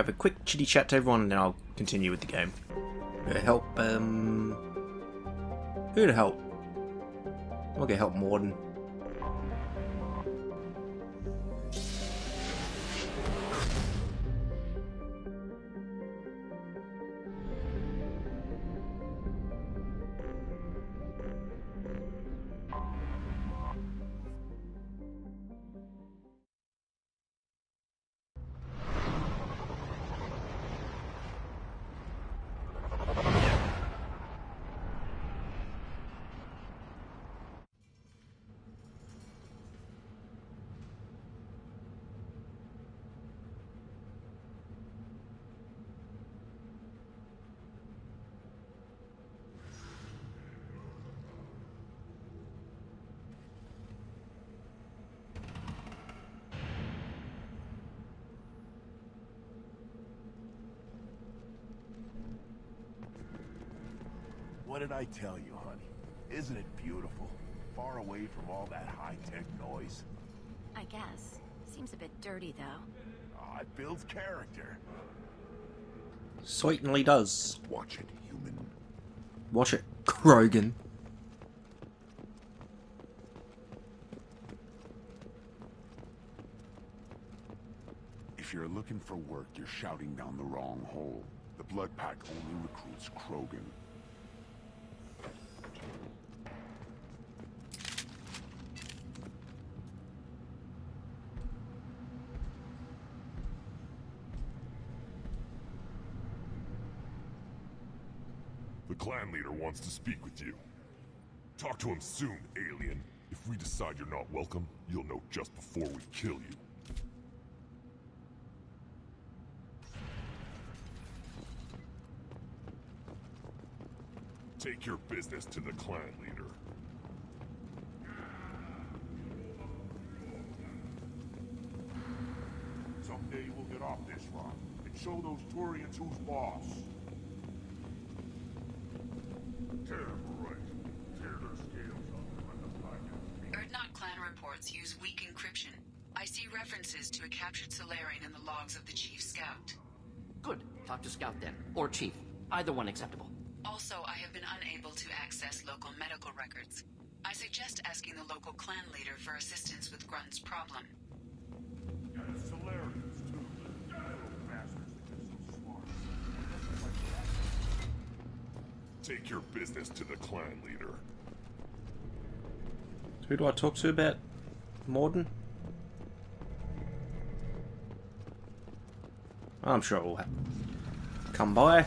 have a quick chitty chat to everyone and then I'll continue with the game. Help, who to help? I'm gonna help Mordin. What did I tell you, honey? Isn't it beautiful? Far away from all that high-tech noise. I guess. Seems a bit dirty, though. Oh, it builds character. Certainly does. Watch it, human. Watch it, Krogan. If you're looking for work, you're shouting down the wrong hole. The Blood Pack only recruits Krogan. The clan leader wants to speak with you. Talk to him soon, alien. If we decide you're not welcome, you'll know just before we kill you. Take your business to the clan leader. Someday we'll get off this rock and show those Turians who's boss. Tear them right. Tear their scales off when the planet. Erdnot clan reports use weak encryption. I see references to a captured Solarian in the logs of the Chief Scout. Good. Talk to Scout then. Or Chief. Either one acceptable. Also, I have been unable to access local medical records. I suggest asking the local clan leader for assistance with Grunt's problem. And the Solarians, too. Little bastards that get so smart. Take your business to the clan leader. Who do I talk to about Mordin? I'm sure it will come by.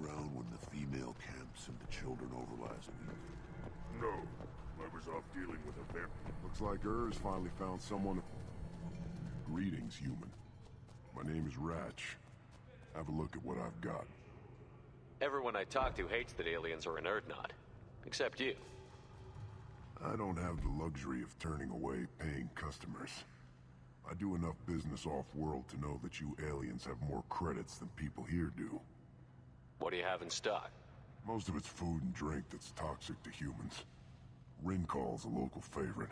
Around when the female camp sent the children over last week? No, I was off dealing with a vamp. Looks like Urs finally found someone. Greetings, human. My name is Ratch. Have a look at what I've got. Everyone I talk to hates that aliens are an Erdnot. Except you. I don't have the luxury of turning away paying customers. I do enough business off-world to know that you aliens have more credits than people here do. What do you have in stock? Most of it's food and drink that's toxic to humans. Rincall's a local favorite.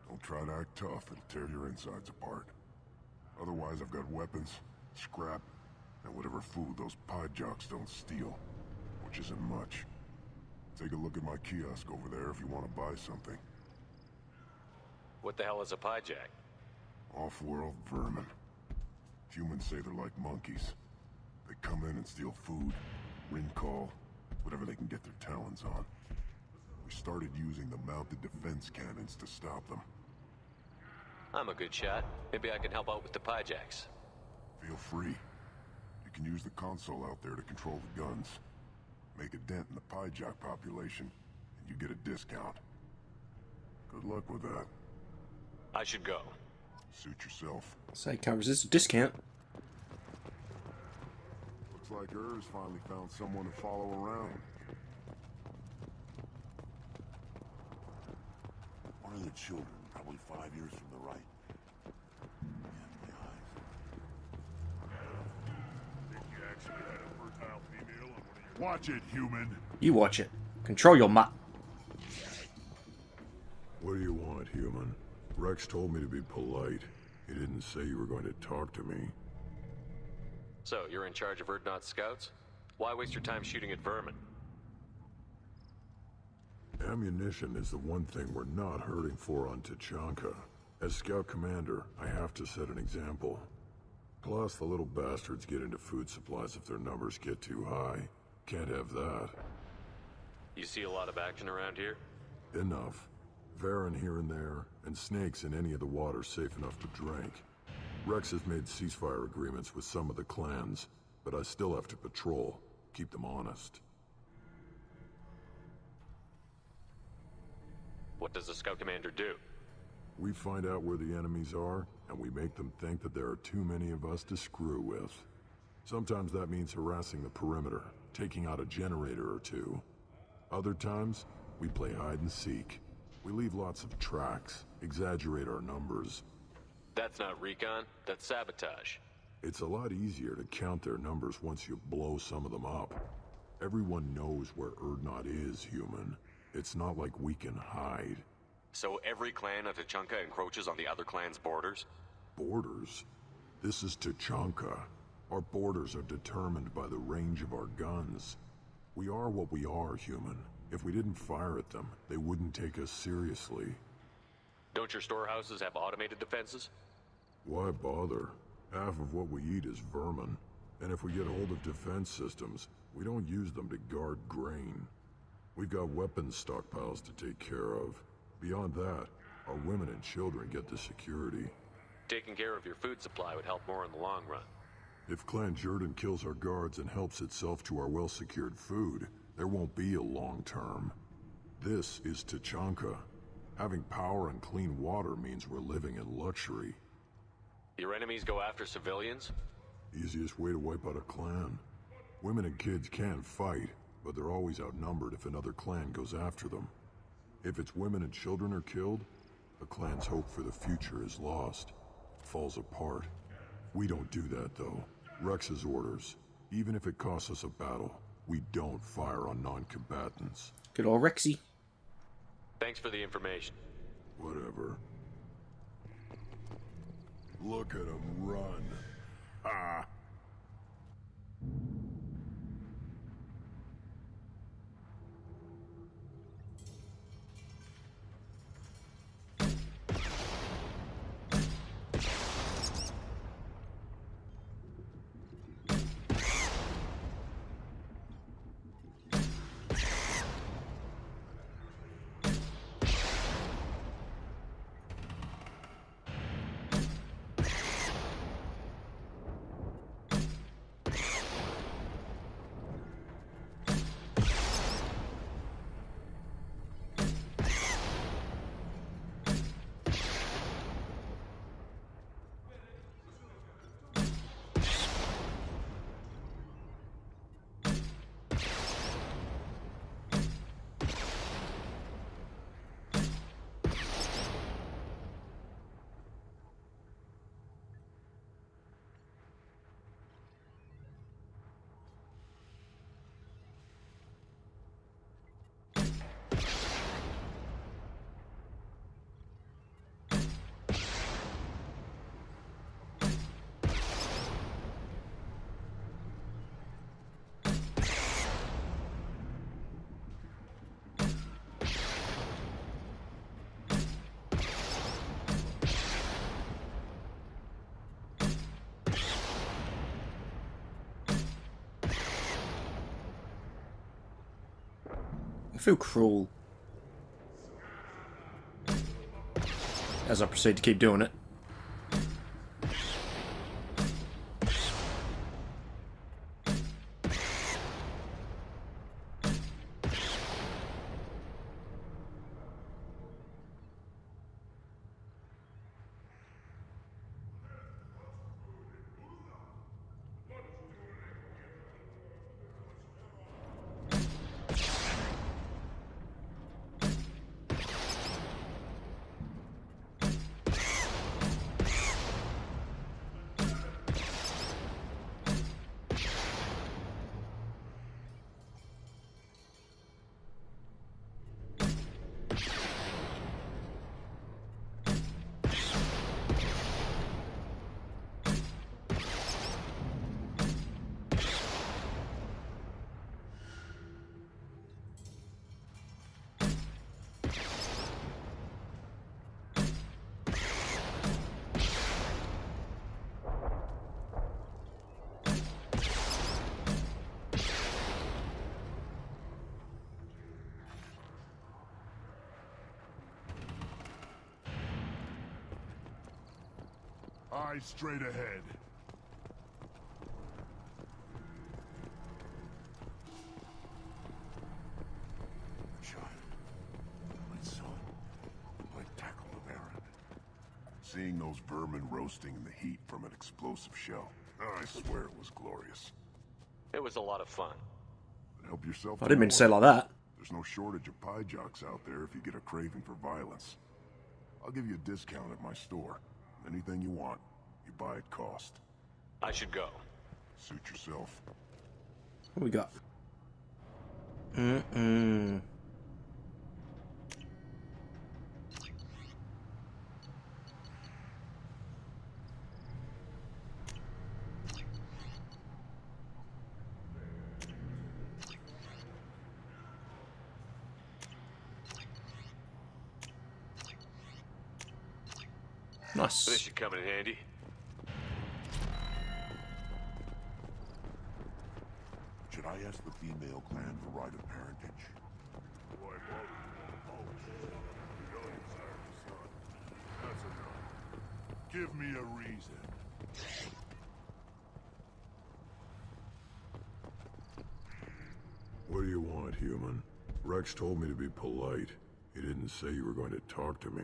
Don't try to act tough, it'll tear your insides apart. Otherwise, I've got weapons, scrap, and whatever food those pie jocks don't steal. Which isn't much. Take a look at my kiosk over there if you want to buy something. What the hell is a pyjack? Off-world vermin. Humans say they're like monkeys. They come in and steal food, Rincall, whatever they can get their talons on. We started using the mounted defense cannons to stop them. I'm a good shot. Maybe I can help out with the pyjacks. Feel free. You can use the console out there to control the guns. Make a dent in the pyjack population, and you get a discount. Good luck with that. I should go. Suit yourself. Say, can't resist a discount. Looks Looks like Urs finally found someone to follow around. One of the children, probably 5 years from the right. Yeah, my eyes. Think you actually had a fertile female on one of your... Watch it, human! You watch it. Control your mutt. What do you want, human? Rex told me to be polite. He didn't say you were going to talk to me. So, you're in charge of Urdnot scouts? Why waste your time shooting at vermin? Ammunition is the one thing we're not hurting for on Tachanka. As scout commander, I have to set an example. Plus, the little bastards get into food supplies if their numbers get too high. Can't have that. You see a lot of action around here? Enough. Varen here and there, and snakes in any of the water safe enough to drink. Rex has made ceasefire agreements with some of the clans, but I still have to patrol, keep them honest. What does the scout commander do? We find out where the enemies are, and we make them think that there are too many of us to screw with. Sometimes that means harassing the perimeter, taking out a generator or two. Other times, we play hide and seek. We leave lots of tracks, exaggerate our numbers. That's not recon, that's sabotage. It's a lot easier to count their numbers once you blow some of them up. Everyone knows where Urdnot is, human. It's not like we can hide. So every clan of Tachanka encroaches on the other clan's borders? Borders? This is Tachanka. Our borders are determined by the range of our guns. We are what we are, human. If we didn't fire at them, they wouldn't take us seriously. Don't your storehouses have automated defenses? Why bother? Half of what we eat is vermin. And if we get hold of defense systems, we don't use them to guard grain. We've got weapons stockpiles to take care of. Beyond that, our women and children get the security. Taking care of your food supply would help more in the long run. If Clan Jordan kills our guards and helps itself to our well-secured food, there won't be a long term. This is Tachanka. Having power and clean water means we're living in luxury. Your enemies go after civilians? Easiest way to wipe out a clan. Women and kids can fight, but they're always outnumbered if another clan goes after them. If its women and children are killed, a clan's hope for the future is lost. It falls apart. We don't do that, though. Rex's orders. Even if it costs us a battle, we don't fire on non-combatants. Good old Rexy. Thanks for the information. Whatever. Look at him run. Ah! I feel cruel as I proceed to keep doing it. Eyes straight ahead. Child. My son. I tackled the Baron. Seeing those vermin roasting in the heat from an explosive shell, I swear it was glorious. It was a lot of fun. Help yourself. I didn't mean to say it like that. There's no shortage of pie jocks out there if you get a craving for violence. I'll give you a discount at my store. Anything you want, you buy at cost. I should go. Suit yourself. What we got? This Nice. should come in handy. Should I ask the female clan for right of parentage? That's enough. Give me a reason. What do you want, human? Rex told me to be polite. He didn't say you were going to talk to me.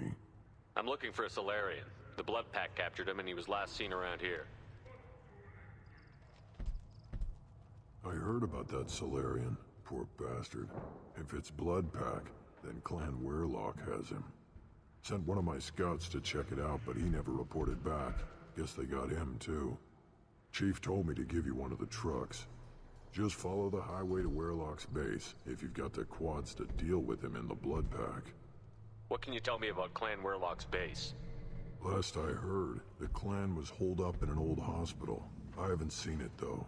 I'm looking for a Solarian. The Blood Pack captured him and he was last seen around here. I heard about that Solarian. Poor bastard. If it's Blood Pack, then Clan Weirlock has him. Sent one of my scouts to check it out, but he never reported back. Guess they got him, too. Chief told me to give you one of the trucks. Just follow the highway to Weirlock's base, if you've got the quads to deal with him in the Blood Pack. What can you tell me about Clan Weirlock's base? Last I heard, the clan was holed up in an old hospital. I haven't seen it, though.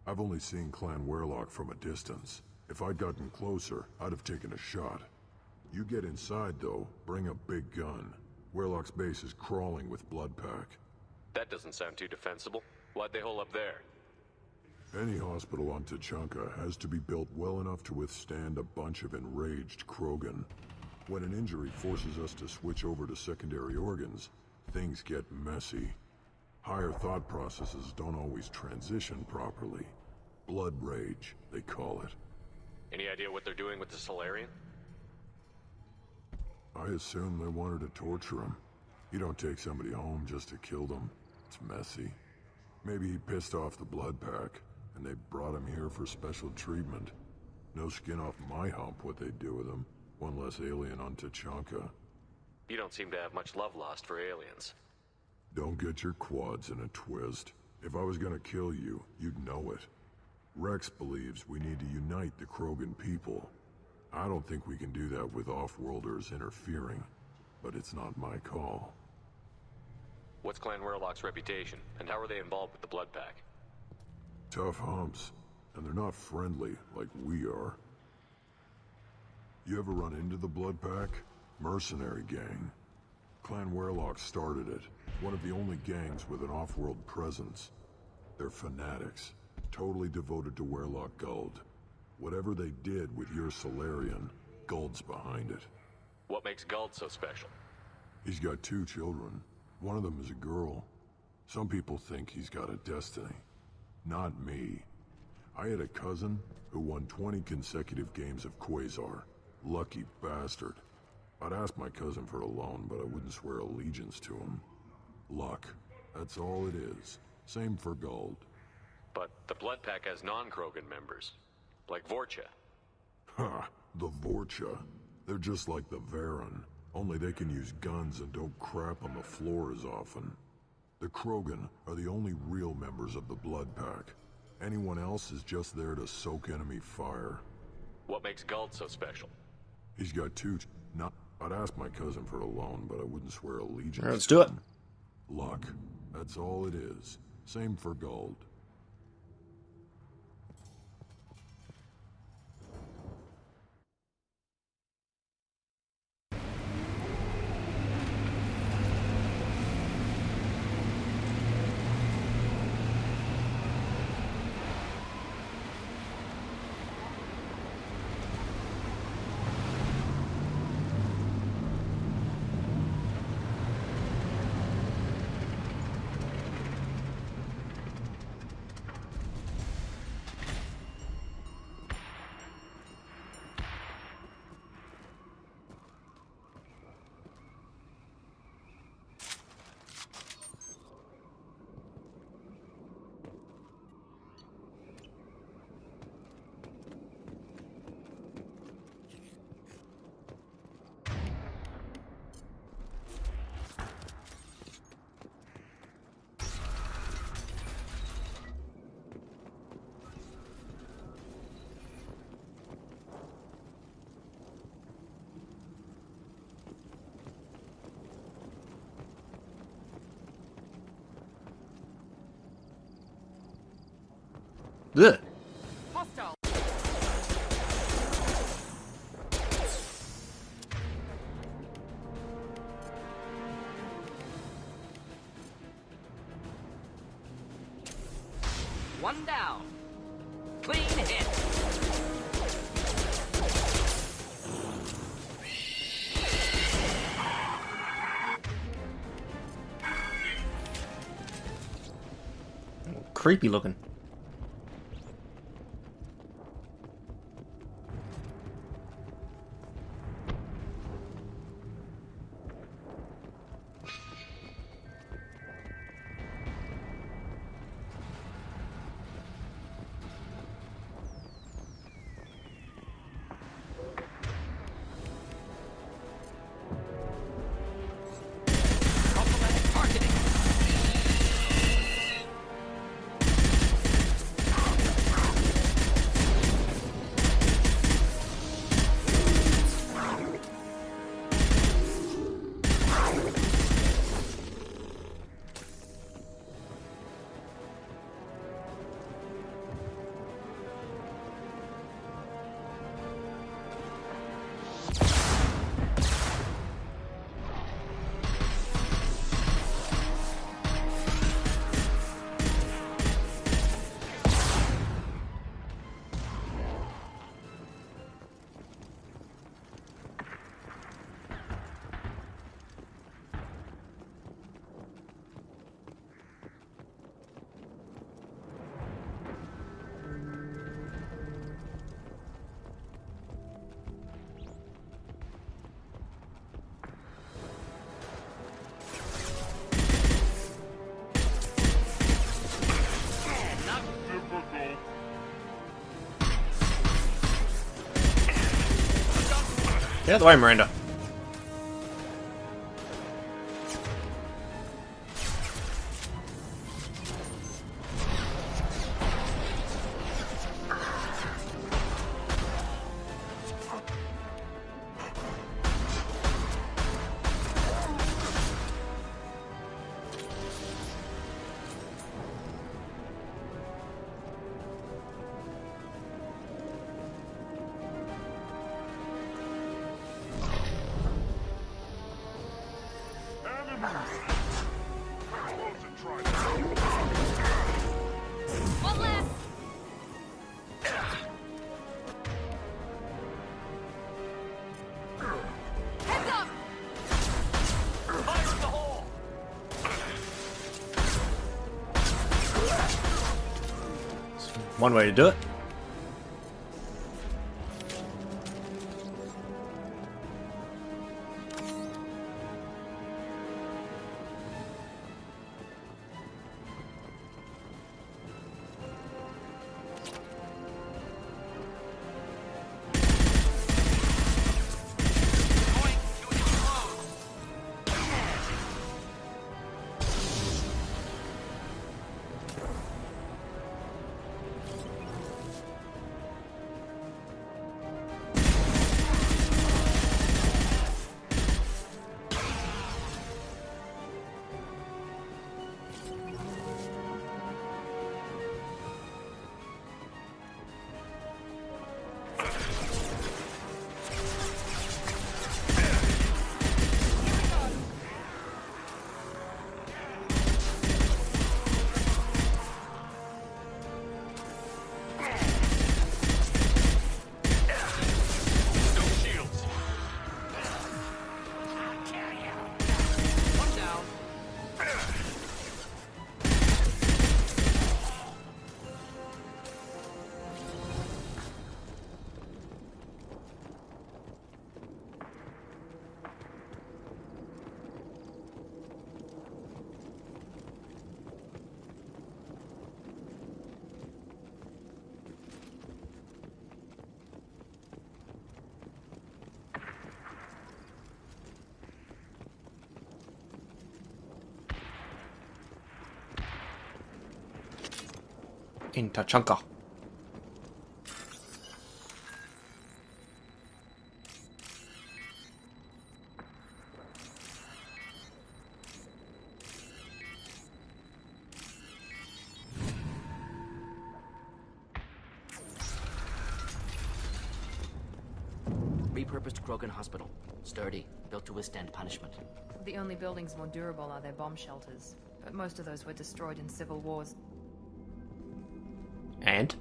I've only seen Clan Weirlock from a distance. If I'd gotten closer, I'd have taken a shot. You get inside, though, bring a big gun. Weirlock's base is crawling with Blood Pack. That doesn't sound too defensible. Why'd they hole up there? Any hospital on Tachanka has to be built well enough to withstand a bunch of enraged Krogan. When an injury forces us to switch over to secondary organs, things get messy. Higher thought processes don't always transition properly. Blood rage, they call it. Any idea what they're doing with the Solarian? I assume they wanted to torture him. You don't take somebody home just to kill them. It's messy. Maybe he pissed off the Blood Pack, and they brought him here for special treatment. No skin off my hump what they'd do with him. One less alien on Tachanka. You don't seem to have much love lost for aliens. Don't get your quads in a twist. If I was gonna kill you, you'd know it. Rex believes we need to unite the Krogan people. I don't think we can do that with off-worlders interfering, but it's not my call. What's Clan Weirlock's reputation, and how are they involved with the Blood Pack? Tough humps, and they're not friendly like we are. You ever run into the Blood Pack? Mercenary gang. Clan Weirlock started it. One of the only gangs with an off-world presence. They're fanatics, totally devoted to Weirlock Guld. Whatever they did with your Solarian, Guld's behind it. What makes Guld so special? He's got 2 children. One of them is a girl. Some people think he's got a destiny. Not me. I had a cousin who won 20 consecutive games of Quasar. Lucky bastard. I'd ask my cousin for a loan, but I wouldn't swear allegiance to him. Luck. That's all it is. Same for Guld. But the Blood Pack has non-Krogan members, like Vorcha. Ha! The Vorcha. They're just like the Varen, only they can use guns and don't crap on the floor as often. The Krogan are the only real members of the Blood Pack. Anyone else is just there to soak enemy fire. What makes Guld so special? He's got 2... I'd ask my cousin for a loan, but I wouldn't swear allegiance. All right, let's do it. Luck. That's all it is. Same for Guld. Ugh. Hostile. One down. Clean hit. Creepy looking. Problematic targeting. Get out of the way, Miranda. One last. Heads up. Fire in the hole. One way to do it. Going to explode. No shields. One down. In Tachanka. repurposed Krogan hospital. Sturdy, built to withstand punishment. The only buildings more durable are their bomb shelters, but most of those were destroyed in civil wars. And?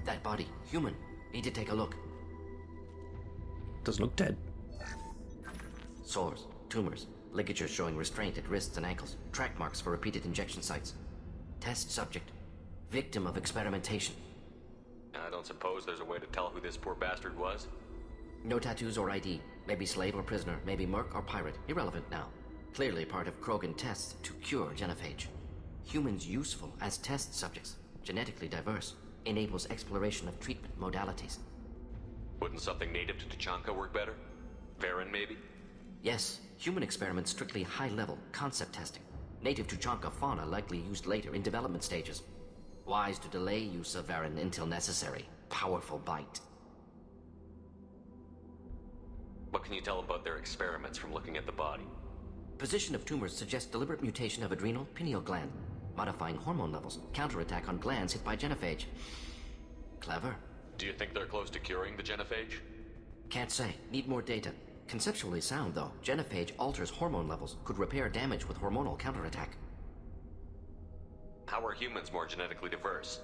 That body, human. Need to take a look. Doesn't look dead. Sores, tumors, ligatures showing restraint at wrists and ankles, track marks for repeated injection sites. Test subject. Victim of experimentation. I don't suppose there's a way to tell who this poor bastard was? No tattoos or ID. Maybe slave or prisoner, maybe merc or pirate. Irrelevant now. Clearly part of Krogan tests to cure genophage. Humans useful as test subjects. Genetically diverse. Enables exploration of treatment modalities. Wouldn't something native to Tuchanka work better? Varen, maybe? Yes, human experiments strictly high-level concept testing. Native Tuchanka fauna likely used later in development stages. Wise to delay use of Varen until necessary. Powerful bite. What can you tell about their experiments from looking at the body? Position of tumors suggests deliberate mutation of adrenal pineal gland. Modifying hormone levels. Counterattack on glands hit by genophage. Clever. Do you think they're close to curing the genophage? Can't say. Need more data. Conceptually sound, though. Genophage alters hormone levels. Could repair damage with hormonal counterattack. How are humans more genetically diverse?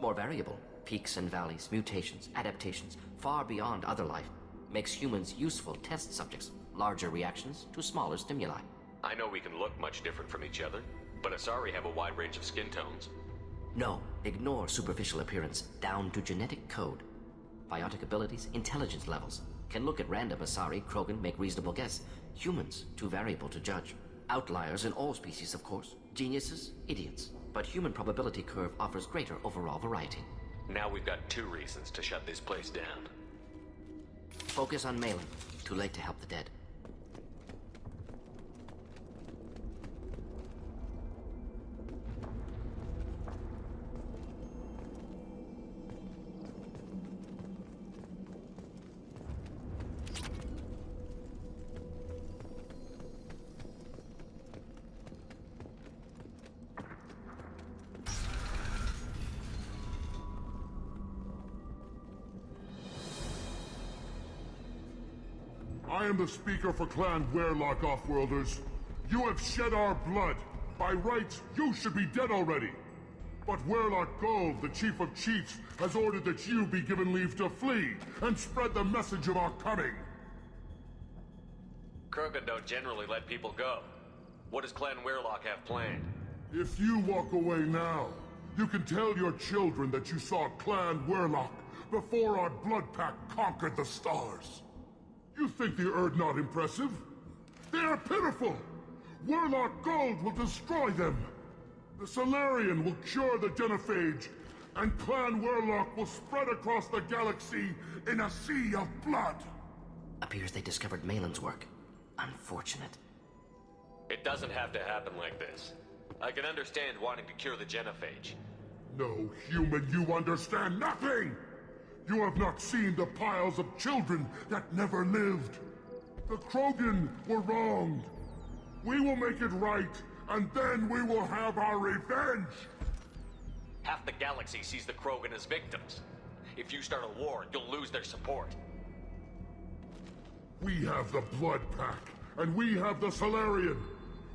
More variable. Peaks and valleys, mutations, adaptations, far beyond other life. Makes humans useful test subjects. Larger reactions to smaller stimuli. I know we can look much different from each other, but Asari have a wide range of skin tones. No, ignore superficial appearance, down to genetic code. Biotic abilities, intelligence levels. Can look at random Asari, Krogan, make reasonable guess. Humans, too variable to judge. Outliers in all species, of course. Geniuses, idiots. But human probability curve offers greater overall variety. Now we've got 2 reasons to shut this place down. Focus on Malin. Too late to help the dead. I am the speaker for Clan Werlock, Offworlders. You have shed our blood. By rights, you should be dead already. But Werlock Gove, the Chief of Chiefs, has ordered that you be given leave to flee and spread the message of our coming. Krogan don't generally let people go. What does Clan Werlock have planned? If you walk away now, you can tell your children that you saw Clan Werlock before our blood pack conquered the stars. You think the Erd not impressive? They are pitiful! Werlock Gold will destroy them! The Solarian will cure the genophage, and Clan Werlock will spread across the galaxy in a sea of blood! Appears they discovered Malin's work. Unfortunate. It doesn't have to happen like this. I can understand wanting to cure the genophage. No, human, you understand nothing! You have not seen the piles of children that never lived. The Krogan were wronged. We will make it right, and then we will have our revenge! Half the galaxy sees the Krogan as victims. If you start a war, you'll lose their support. We have the Blood Pack, and we have the Solarian.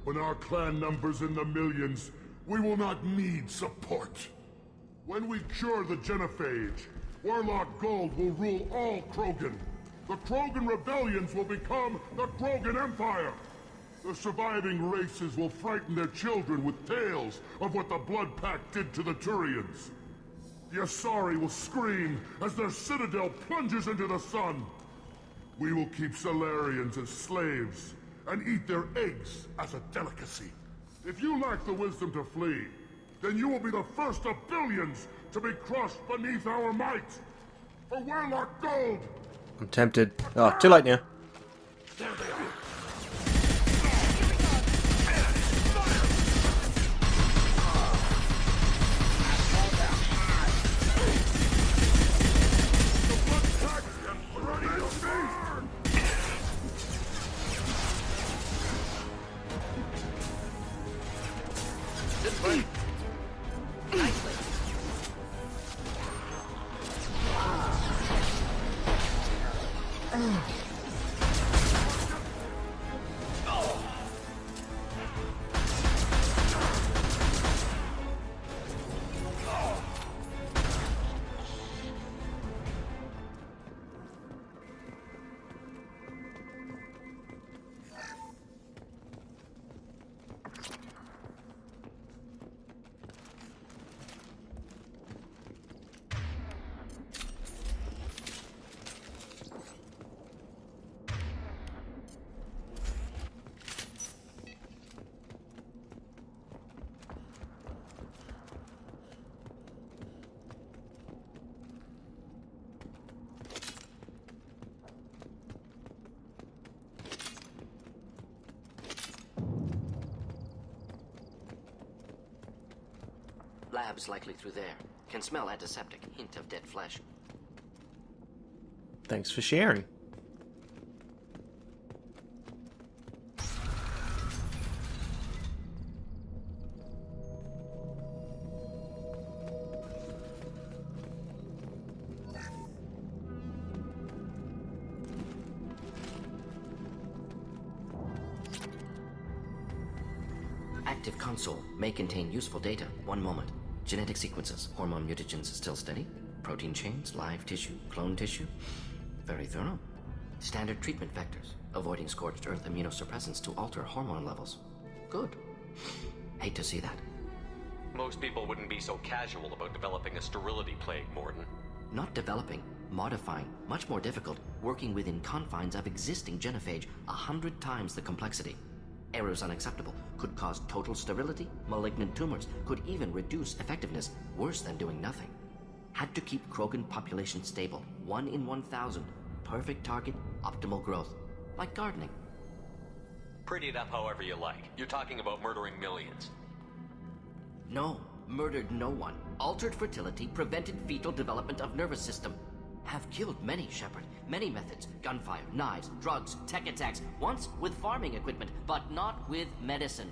When our clan numbers in the millions, we will not need support. When we cure the genophage, Werlock Gold will rule all Krogan. The Krogan rebellions will become the Krogan Empire. The surviving races will frighten their children with tales of what the Blood Pack did to the Turians. The Asari will scream as their citadel plunges into the sun. We will keep Solarians as slaves and eat their eggs as a delicacy. If you lack the wisdom to flee, then you will be the first of billions to be crushed beneath our might. For Werlock Gold! I'm tempted. Oh, too late now. There they are. Labs likely through there. Can smell antiseptic, hint of dead flesh. Thanks for sharing. Active console may contain useful data. One moment. Genetic sequences, hormone mutagens still steady. Protein chains, live tissue, clone tissue. Very thorough. Standard treatment vectors, avoiding scorched earth immunosuppressants to alter hormone levels. Good. Hate to see that. Most people wouldn't be so casual about developing a sterility plague, Mordin. Not developing, modifying, much more difficult, working within confines of existing genophage, 100 times the complexity. Errors unacceptable, could cause total sterility, malignant tumors, could even reduce effectiveness, worse than doing nothing. Had to keep Krogan population stable, 1 in 1,000, perfect target, optimal growth, like gardening. Pretty it up however you like. You're talking about murdering millions. No, murdered no one. Altered fertility, prevented fetal development of nervous system. Have killed many, Shepard. Many methods. Gunfire, knives, drugs, tech attacks. Once with farming equipment, but not with medicine.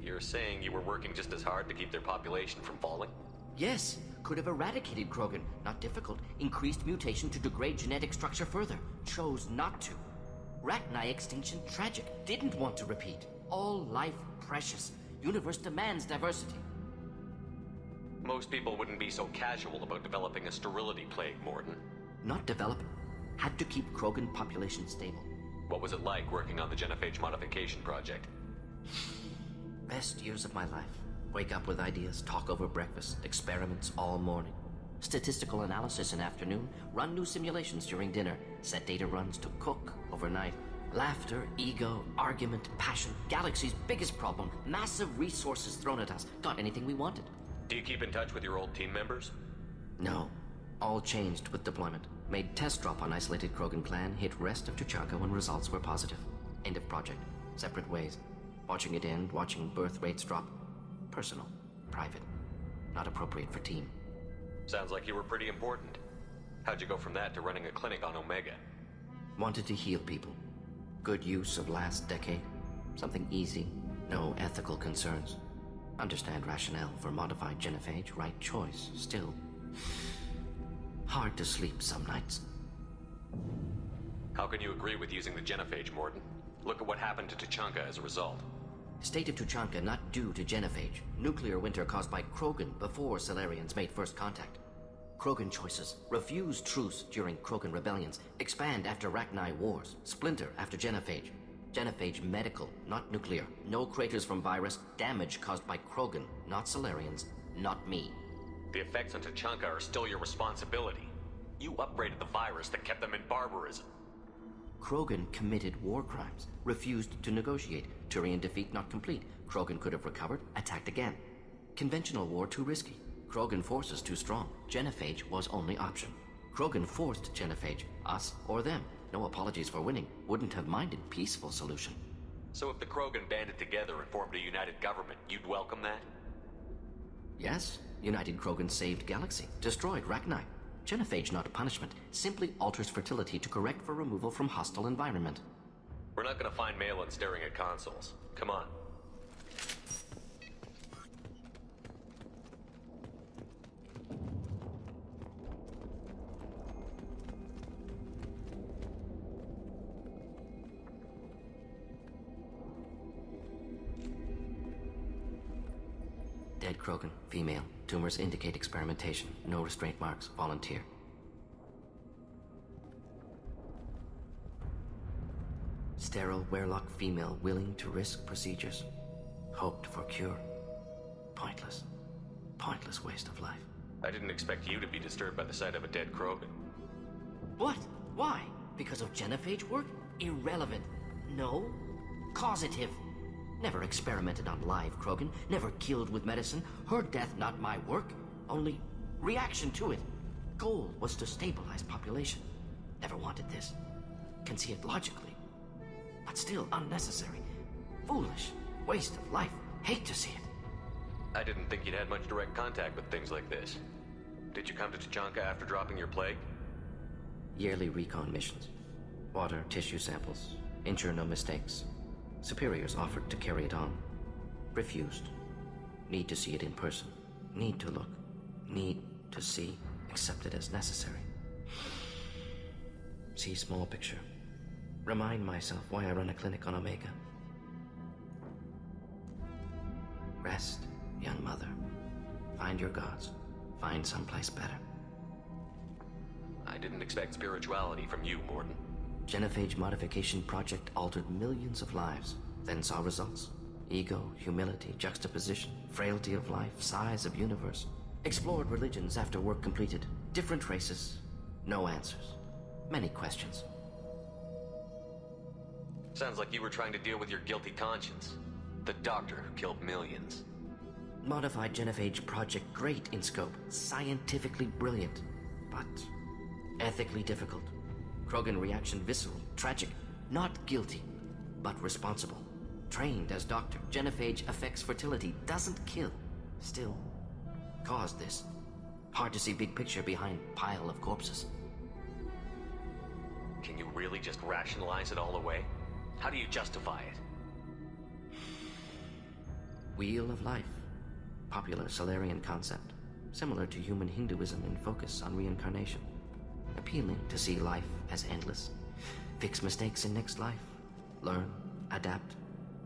You're saying you were working just as hard to keep their population from falling? Yes, could have eradicated Krogan. Not difficult. Increased mutation to degrade genetic structure further. Chose not to. Rachni extinction tragic. Didn't want to repeat. All life precious. Universe demands diversity. Most people wouldn't be so casual about developing a sterility plague, Mordin. Not develop. Had to keep Krogan population stable. What was it like working on the genophage modification project? Best years of my life. Wake up with ideas, talk over breakfast, experiments all morning. Statistical analysis in afternoon, run new simulations during dinner, set data runs to cook overnight. Laughter, ego, argument, passion, galaxy's biggest problem, massive resources thrown at us. Got anything we wanted. Do you keep in touch with your old team members? No. All changed with deployment. Made test drop on isolated Krogan clan, hit rest of Tuchanka when results were positive. End of project. Separate ways. Watching it end, watching birth rates drop. Personal. Private. Not appropriate for team. Sounds like you were pretty important. How'd you go from that to running a clinic on Omega? Wanted to heal people. Good use of last decade. Something easy. No ethical concerns. Understand rationale for modified genophage, right choice, still. Hard to sleep some nights. How can you agree with using the genophage, Mordin? Look at what happened to Tuchanka as a result. State of Tuchanka not due to genophage. Nuclear winter caused by Krogan before Salarians made first contact. Krogan choices. Refuse truce during Krogan rebellions. Expand after Rachni wars. Splinter after genophage. Genophage medical, not nuclear. No craters from virus. Damage caused by Krogan, not Salarians, not me. The effects on Tuchanka are still your responsibility. You upgraded the virus that kept them in barbarism. Krogan committed war crimes. Refused to negotiate. Turian defeat not complete. Krogan could have recovered, attacked again. Conventional war too risky. Krogan forces too strong. Genophage was only option. Krogan forced genophage, us or them. No apologies for winning. Wouldn't have minded peaceful solution. So if the Krogan banded together and formed a united government, you'd welcome that? Yes. United Krogan saved Galaxy. Destroyed Rachni. Genophage not a punishment. Simply alters fertility to correct for removal from hostile environment. We're not gonna find Malin staring at consoles. Come on. Dead Krogan, female. Tumors indicate experimentation. No restraint marks. Volunteer. Sterile Werlock female willing to risk procedures. Hoped for cure. Pointless. Pointless waste of life. I didn't expect you to be disturbed by the sight of a dead Krogan. What? Why? Because of genophage work? Irrelevant. No. Causative. Never experimented on live Krogan, never killed with medicine. Her death not my work, only reaction to it. Goal was to stabilize population. Never wanted this. Can see it logically. But still unnecessary. Foolish. Waste of life. Hate to see it. I didn't think you'd had much direct contact with things like this. Did you come to Tuchanka after dropping your plague? Yearly recon missions. Water, tissue samples. Ensure no mistakes. Superiors offered to carry it on. Refused. Need to see it in person. Need to look. Need to see. Accept it as necessary. See small picture. Remind myself why I run a clinic on Omega. Rest, young mother. Find your gods. Find someplace better. I didn't expect spirituality from you, Mordin. Genophage modification project altered millions of lives, then saw results. Ego, humility, juxtaposition, frailty of life, size of universe. Explored religions after work completed. Different races. No answers. Many questions. Sounds like you were trying to deal with your guilty conscience. The doctor who killed millions. Modified genophage project great in scope. Scientifically brilliant. But ethically difficult. Krogan reaction visceral, tragic. Not guilty, but responsible. Trained as doctor, genophage affects fertility, doesn't kill. Still, caused this. Hard to see big picture behind pile of corpses. Can you really just rationalize it all away? How do you justify it? Wheel of life. Popular Solarian concept. Similar to human Hinduism in focus on reincarnation. Appealing to see life as endless. Fix mistakes in next life. Learn, adapt,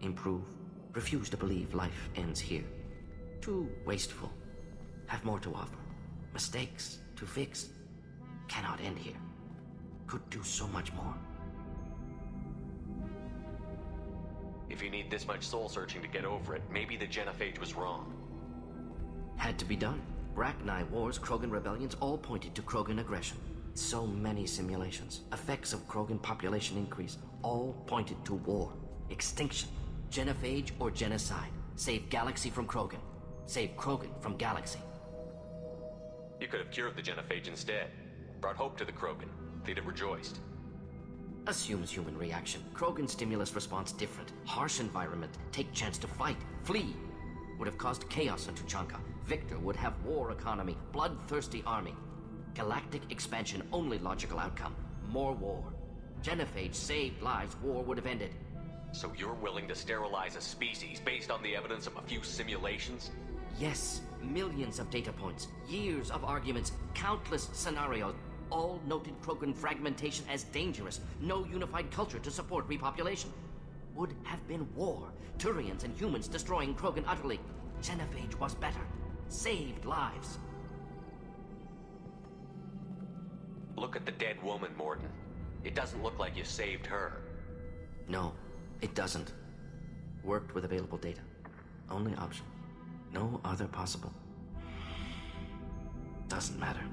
improve. Refuse to believe life ends here. Too wasteful. Have more to offer. Mistakes to fix. Cannot end here. Could do so much more. If you need this much soul searching to get over it, maybe the genophage was wrong. Had to be done. Rachni wars, Krogan rebellions, all pointed to Krogan aggression. So many simulations. Effects of Krogan population increase. All pointed to war. Extinction. Genophage or genocide. Save galaxy from Krogan. Save Krogan from galaxy. You could have cured the genophage instead. Brought hope to the Krogan. They'd have rejoiced. Assumes human reaction. Krogan stimulus response different. Harsh environment. Take chance to fight. Flee. Would have caused chaos on Tuchanka. Victor would have war economy. Bloodthirsty army. Galactic expansion only logical outcome. More war. Genophage saved lives. War would have ended. So you're willing to sterilize a species based on the evidence of a few simulations? Yes. Millions of data points. Years of arguments. Countless scenarios. All noted Krogan fragmentation as dangerous. No unified culture to support repopulation. Would have been war. Turians and humans destroying Krogan utterly. Genophage was better. Saved lives. Look at the dead woman, Mordin. It doesn't look like you saved her. No, it doesn't. Worked with available data. Only option. No other possible. Doesn't matter.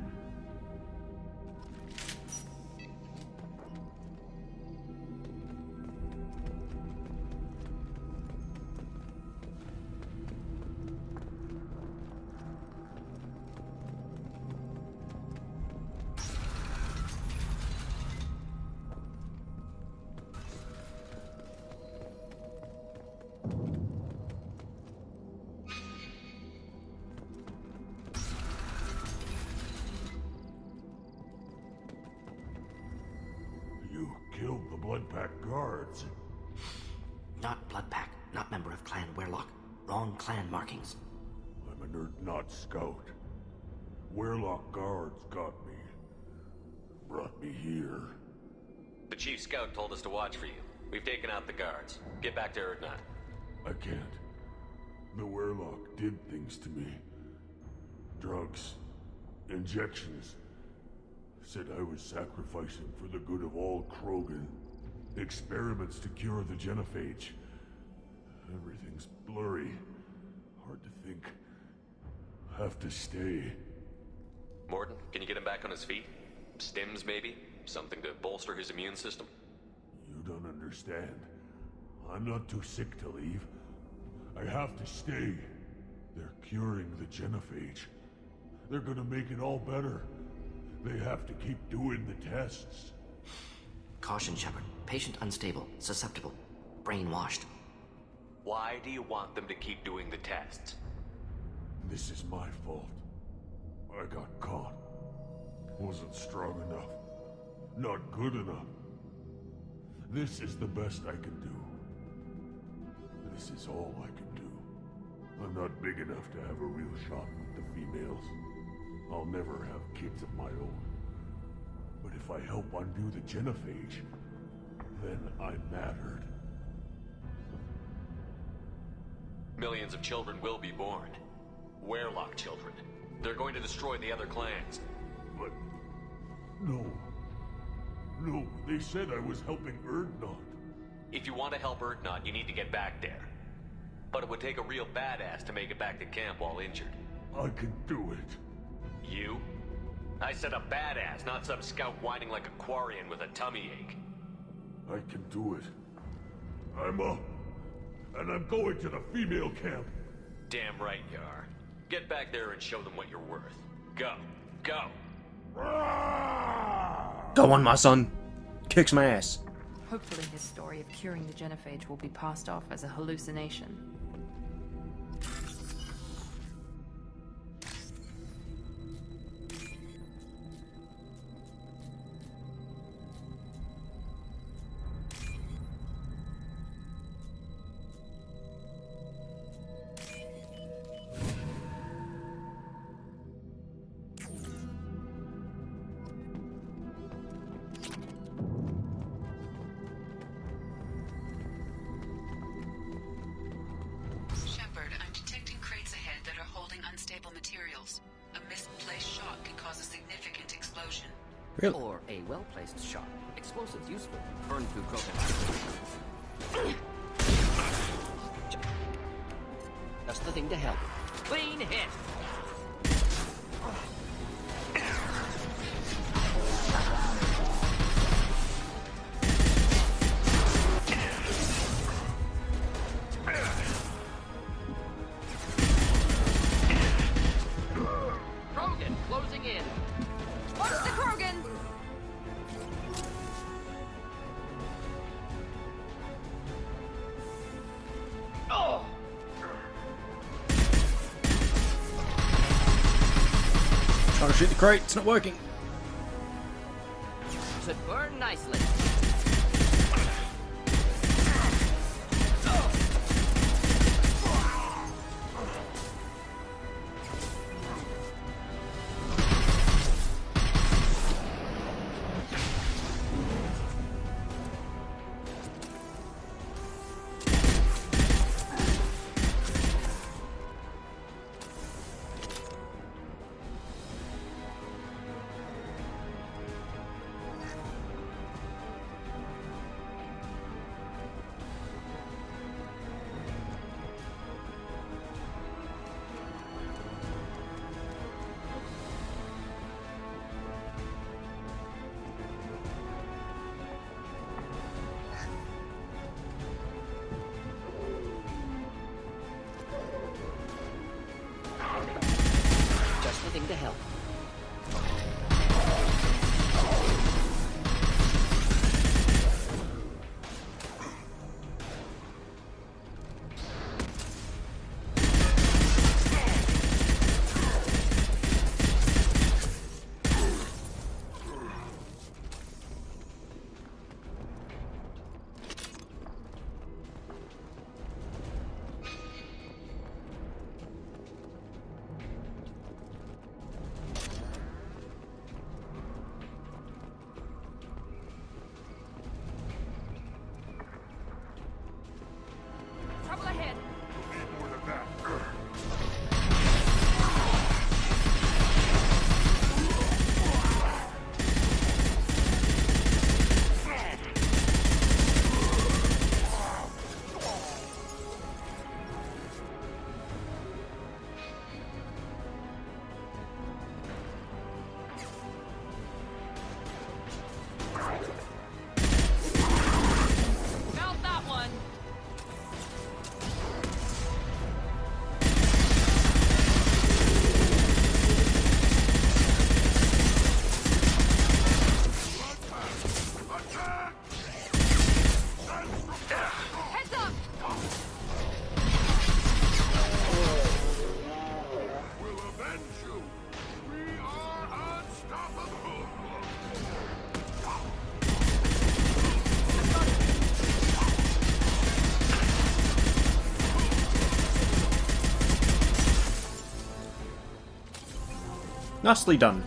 You killed the Blood Pack guards. Not Blood Pack, not member of Clan Werlock. Wrong clan markings. I'm a nerd, not scout. Werlock guards got me. Brought me here. The chief scout told us to watch for you. We've taken out the guards. Get back to Erdnot. I can't. The Werlock did things to me. Drugs. Injections. Said I was sacrificing for the good of all Krogan. Experiments to cure the genophage. Everything's blurry. Hard to think. Have to stay. Mordin, can you get him back on his feet? Stims, maybe? Something to bolster his immune system? You don't understand. I'm not too sick to leave. I have to stay. They're curing the genophage. They're gonna make it all better. They have to keep doing the tests. Caution, Shepard. Patient unstable, susceptible, brainwashed. Why do you want them to keep doing the tests? This is my fault. I got caught. Wasn't strong enough. Not good enough. This is the best I can do. This is all I can do. I'm not big enough to have a real shot with the females. I'll never have kids of my own. But if I help undo the genophage, then I'm mattered. Millions of children will be born. Werlock children. They're going to destroy the other clans. But... no. No, they said I was helping Erdnot. If you want to help Erdnot, you need to get back there. But it would take a real badass to make it back to camp while injured. I can do it. You? I said a badass, not some scout whining like a Quarian with a tummy ache. I can do it. I'm up. And I'm going to the female camp. Damn right you are. Get back there and show them what you're worth. Go. Go. Go on, my son. Kick some ass. Hopefully his story of curing the genophage will be passed off as a hallucination. Shepard, I'm detecting crates ahead that are holding unstable materials. A misplaced shot can cause a significant explosion. Really? Or a well-placed shot. Explosives useful. Burn through Krogan. Just the thing to help. Clean hit! Krogan closing in. Watch the Krogan! Oh! Trying to shoot the crate, it's not working. Should burn nicely. Nicely done.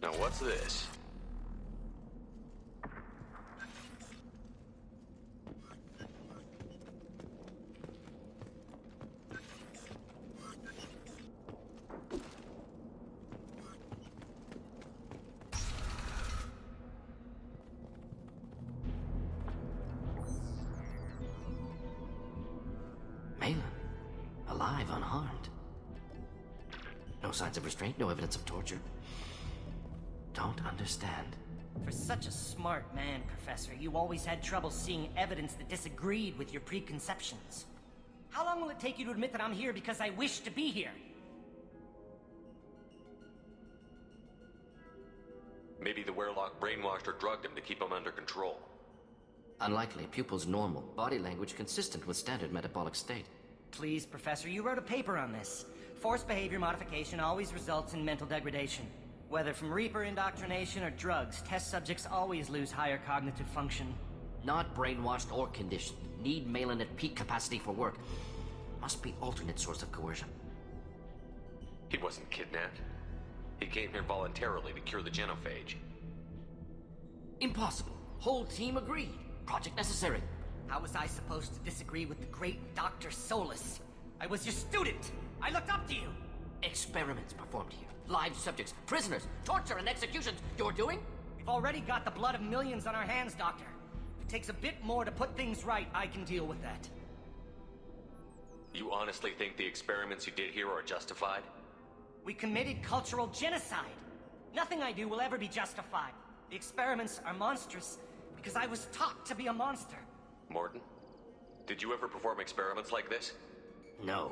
Now what's this? Malin, alive, unharmed. No signs of restraint, no evidence of torture. Don't understand. For such a smart man, Professor, you always had trouble seeing evidence that disagreed with your preconceptions. How long will it take you to admit that I'm here because I wish to be here? Maybe the Werlock brainwashed or drugged him to keep him under control. Unlikely. Pupil's normal. Body language consistent with standard metabolic state. Please, Professor, you wrote a paper on this. Forced behavior modification always results in mental degradation. Whether from Reaper indoctrination or drugs, test subjects always lose higher cognitive function. Not brainwashed or conditioned. Need Malin at peak capacity for work. Must be alternate source of coercion. He wasn't kidnapped. He came here voluntarily to cure the genophage. Impossible. Whole team agreed. Project necessary. How was I supposed to disagree with the great Dr. Solus? I was your student! I looked up to you! Experiments performed here. Live subjects, prisoners, torture and executions. You're doing? We've already got the blood of millions on our hands, Doctor. If it takes a bit more to put things right, I can deal with that. You honestly think the experiments you did here are justified? We committed cultural genocide. Nothing I do will ever be justified. The experiments are monstrous because I was taught to be a monster. Mordin, did you ever perform experiments like this? No.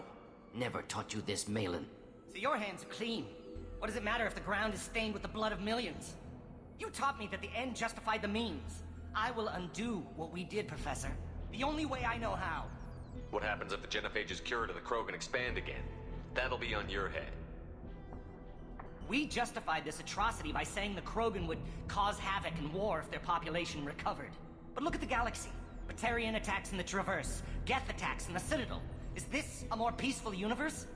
Never taught you this, Malin. So your hands are clean. What does it matter if the ground is stained with the blood of millions? You taught me that the end justified the means. I will undo what we did, Professor. The only way I know how. What happens if the genophage is cured and the Krogan expand again? That'll be on your head. We justified this atrocity by saying the Krogan would cause havoc and war if their population recovered. But look at the galaxy. Batarian attacks in the Traverse, Geth attacks in the Citadel. Is this a more peaceful universe?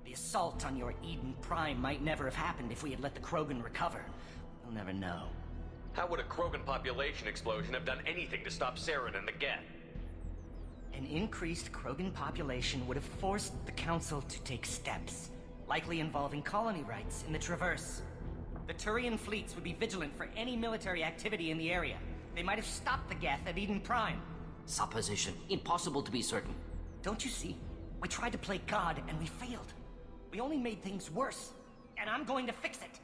The assault on your Eden Prime might never have happened if we had let the Krogan recover. We'll never know. How would a Krogan population explosion have done anything to stop Saren and the Geth? An increased Krogan population would have forced the Council to take steps, likely involving colony rights in the Traverse. The Turian fleets would be vigilant for any military activity in the area. They might have stopped the Geth at Eden Prime. Supposition. Impossible to be certain. Don't you see? We tried to play God and we failed. We only made things worse. And I'm going to fix it.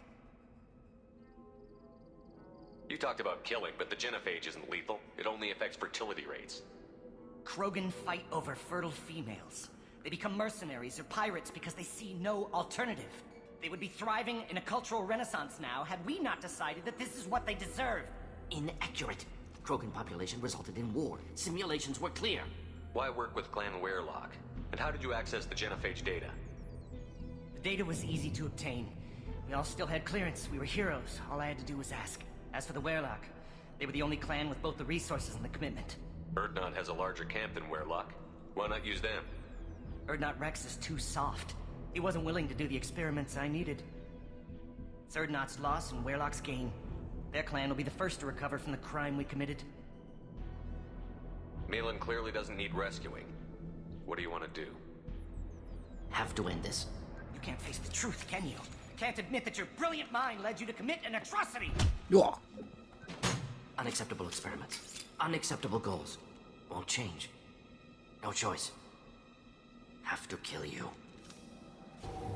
You talked about killing, but the genophage isn't lethal. It only affects fertility rates. Krogan fight over fertile females. They become mercenaries or pirates because they see no alternative. They would be thriving in a cultural renaissance now had we not decided that this is what they deserve. Inaccurate. Krogan population resulted in war. Simulations were clear. Why work with Clan Werelock? And how did you access the genophage data? The data was easy to obtain. We all still had clearance. We were heroes. All I had to do was ask. As for the Werelock, they were the only clan with both the resources and the commitment. Urdnot has a larger camp than Werelock. Why not use them? Urdnot Rex is too soft. He wasn't willing to do the experiments I needed. It's Urdnot's loss and Werelock's gain. Their clan will be the first to recover from the crime we committed. Malin clearly doesn't need rescuing. What do you want to do? Have to end this. You can't face the truth, can you? Can't admit that your brilliant mind led you to commit an atrocity! Yeah. Unacceptable experiments. Unacceptable goals. Won't change. No choice. Have to kill you.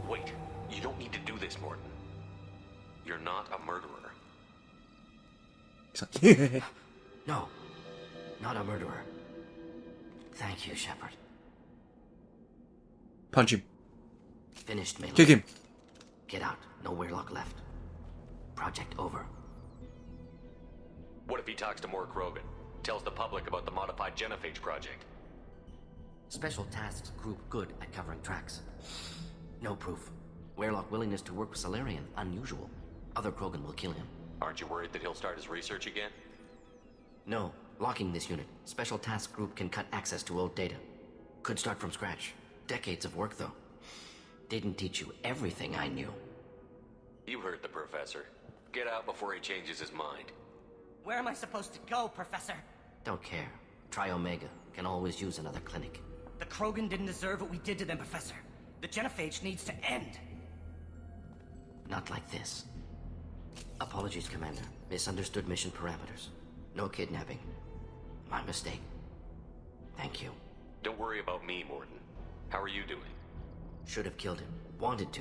Wait, you don't need to do this, Mordin. You're not a murderer. No. Not a murderer. Thank you, Shepard. Punch him. Finished, Malin. Kick him. Get out. No Werelock left. Project over. What if he talks to more Krogan? Tells the public about the modified genophage project? Special Tasks Group good at covering tracks. No proof. Werelock willingness to work with Salarian unusual. Other Krogan will kill him. Aren't you worried that he'll start his research again? No. Locking this unit. Special Task Group can cut access to old data. Could start from scratch. Decades of work, though. Didn't teach you everything I knew. You heard the professor. Get out before he changes his mind. Where am I supposed to go, Professor? Don't care. Try Omega. Can always use another clinic. The Krogan didn't deserve what we did to them, Professor. The genophage needs to end. Not like this. Apologies, Commander. Misunderstood mission parameters. No kidnapping. My mistake. Thank you. Don't worry about me, Mordin. How are you doing? Should have killed him. Wanted to.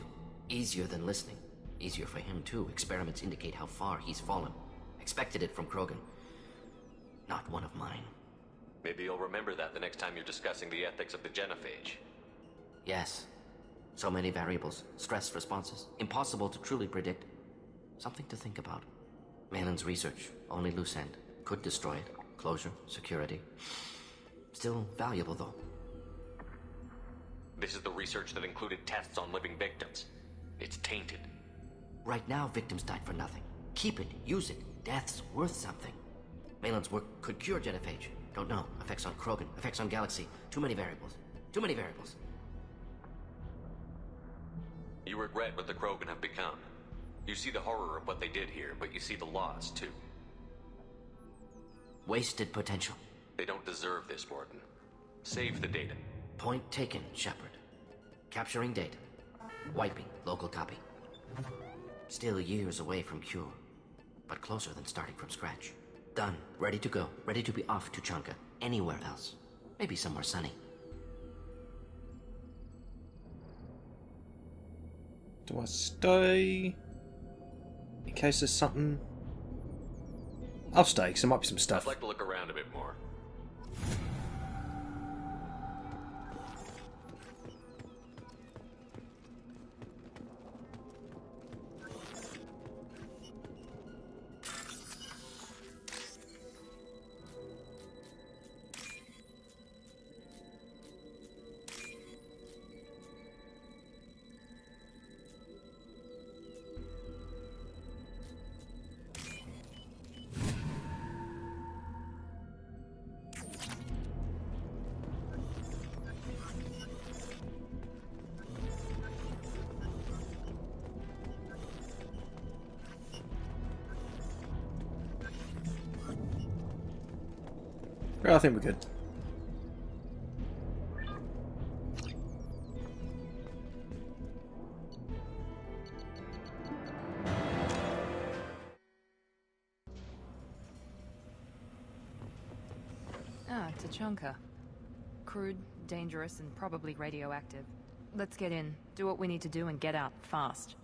Easier than listening. Easier for him, too. Experiments indicate how far he's fallen. Expected it from Krogan. Not one of mine. Maybe you'll remember that the next time you're discussing the ethics of the genophage. Yes. So many variables. Stress responses. Impossible to truly predict. Something to think about. Malin's research. Only loose end. Could destroy it. Closure. Security. Still valuable, though. This is the research that included tests on living victims. It's tainted. Right now, victims died for nothing. Keep it. Use it. Death's worth something. Malin's work could cure genophage. Don't know. Effects on Krogan. Effects on Galaxy. Too many variables. Too many variables. You regret what the Krogan have become. You see the horror of what they did here, but you see the loss, too. Wasted potential. They don't deserve this, Mordin. Save the data. Point taken, Shepard. Capturing data. Wiping local copy. Still years away from cure, but closer than starting from scratch. Done. Ready to go. Ready to be off to Chanka. Anywhere else. Maybe somewhere sunny. Do I stay? In case there's something... I'll stay, because there might be some stuff. I'd like to look around a bit more. I think we're good. Ah, Tachanka. Crude, dangerous, and probably radioactive. Let's get in, do what we need to do, and get out fast.